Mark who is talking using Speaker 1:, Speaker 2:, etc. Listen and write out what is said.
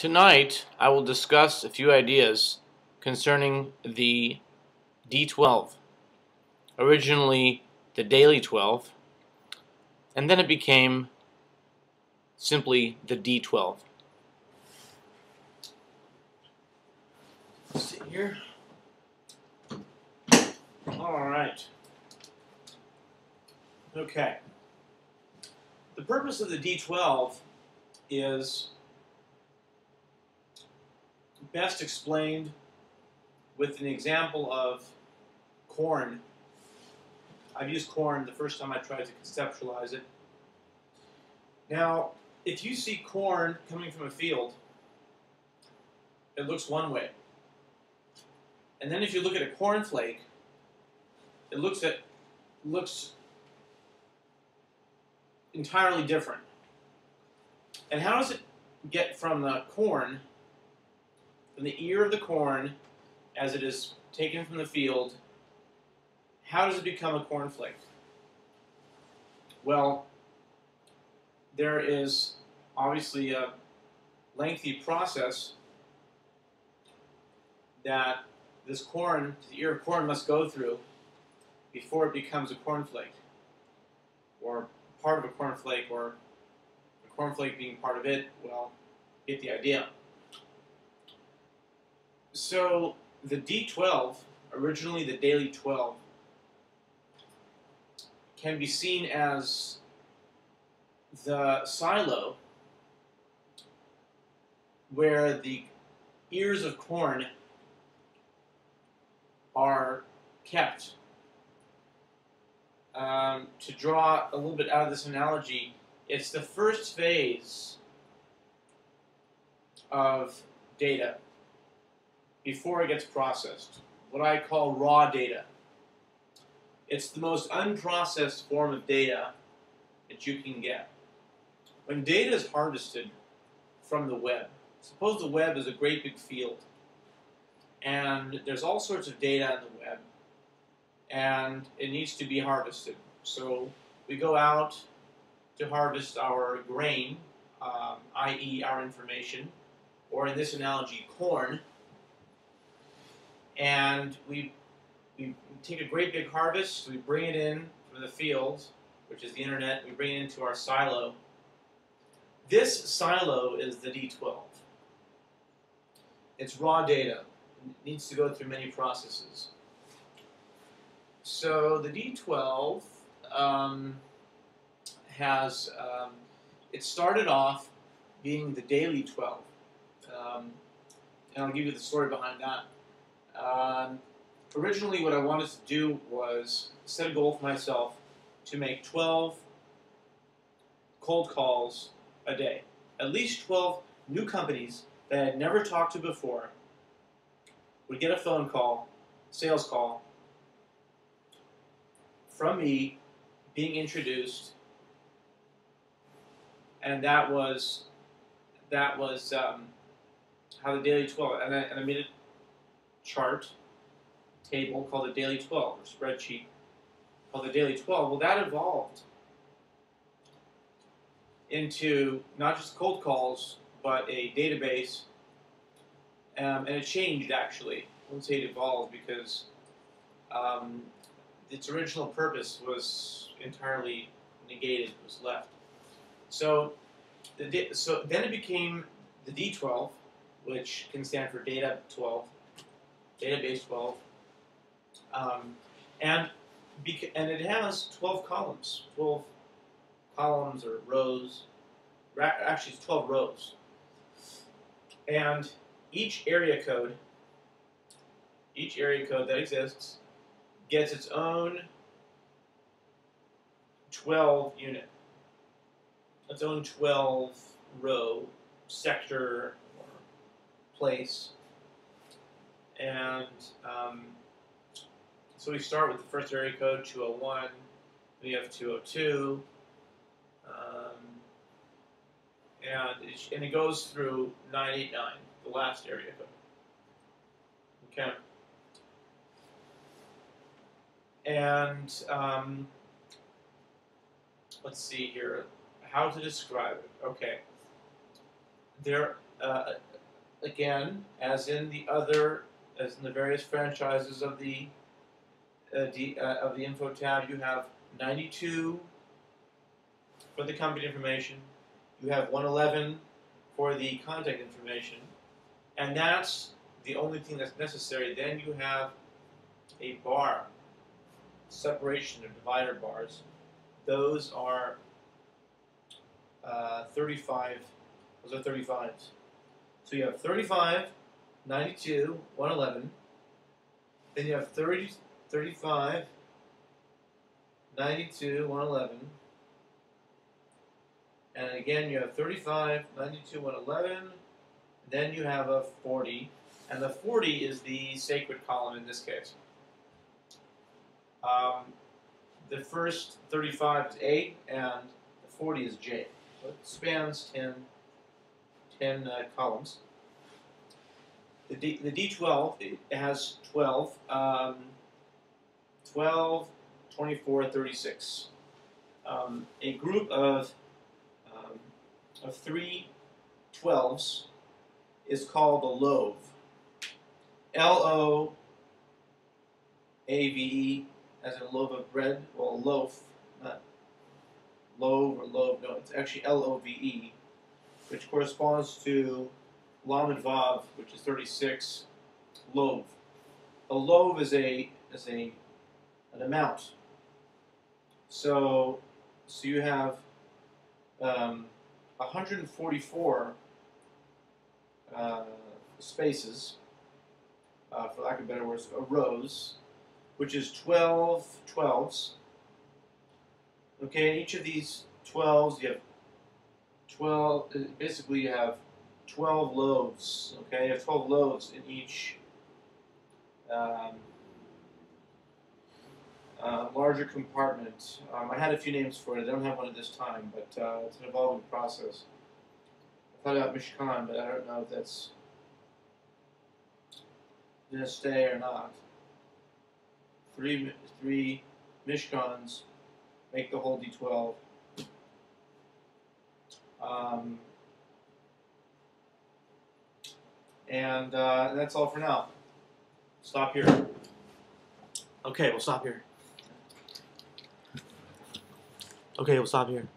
Speaker 1: Tonight, I will discuss a few ideas concerning the D12, originally the Daily 12, and then it became simply the D12. Let's see here. All right. Okay. The purpose of the D12 is best explained with an example of corn. I've used corn the first time I tried to conceptualize it. Now, if you see corn coming from a field, it looks one way. And then if you look at a cornflake, it looks entirely different. And how does it get from the corn, from the ear of the corn, as it is taken from the field, how does it become a cornflake? Well, there is obviously a lengthy process that this corn, the ear of corn, must go through before it becomes a cornflake, or part of a cornflake, or a cornflake being part of it. Well, get the idea. So the D12, originally the Daily 12, can be seen as the silo where the ears of corn are kept. To draw a little bit out of this analogy, it's the first phase of data before it gets processed, what I call raw data. It's the most unprocessed form of data that you can get. When data is harvested from the web, suppose the web is a great big field, and there's all sorts of data on the web, and it needs to be harvested. So we go out to harvest our grain, i.e. our information, or in this analogy, corn, and we take a great big harvest, we bring it in from the field, which is the internet, we bring it into our silo. This silo is the D12. It's raw data. It needs to go through many processes. So the D12 it started off being the Daily 12. And I'll give you the story behind that. Originally, what I wanted to do was set a goal for myself to make 12 cold calls a day. At least 12 new companies that I had never talked to before would get a phone call, sales call, from me being introduced, and that was how the Daily 12, and I made a chart, table called the Daily 12, or spreadsheet called the Daily 12. Well, that evolved into not just cold calls, but a database, and it changed actually. I wouldn't say it evolved because its original purpose was entirely negated, was left. So then it became the D12, which can stand for Data 12, Database 12, and it has 12 columns, 12 columns or rows. Actually, it's 12 rows, and each area code that exists gets its own 12 unit, its own 12 row, sector, or place. And so we start with the first area code, 201, we have 202, and it goes through 989, the last area code. Okay. And let's see here, how to describe it. Okay. again, as in the various franchises of the info tab, you have 92 for the company information. You have 111 for the contact information, and that's the only thing that's necessary. Then you have a bar, separation of divider bars. Those are 35. Those are 35s. So you have 35, 92, 111. Then you have 30, 35, 92, 111. And again, you have 35, 92, 111. Then you have a 40. And the 40 is the sacred column in this case. The first 35 is A, and the 40 is J. So it spans 10 columns. The D12, it has 12, 12, 24, 36. A group of 3 12s is called a loave. L-O-A-V-E, as in a loaf of bread. Well, loaf, not loave or loaf. No, it's actually L-O-V-E, which corresponds to Lamed Vav, which is 36, loave. A loave is an amount. So you have 144 spaces, for lack of better words, rows, which is 12 12s. Okay, in each of these 12s, you have 12. Basically, you have 12 loaves. Okay, you have 12 loaves in each larger compartment. I had a few names for it. I don't have one at this time, but it's an evolving process. I thought about Mishkan, but I don't know if that's going to stay or not. Three Mishkans make the whole D12. And that's all for now. Stop here. Okay, we'll stop here. Okay, we'll stop here.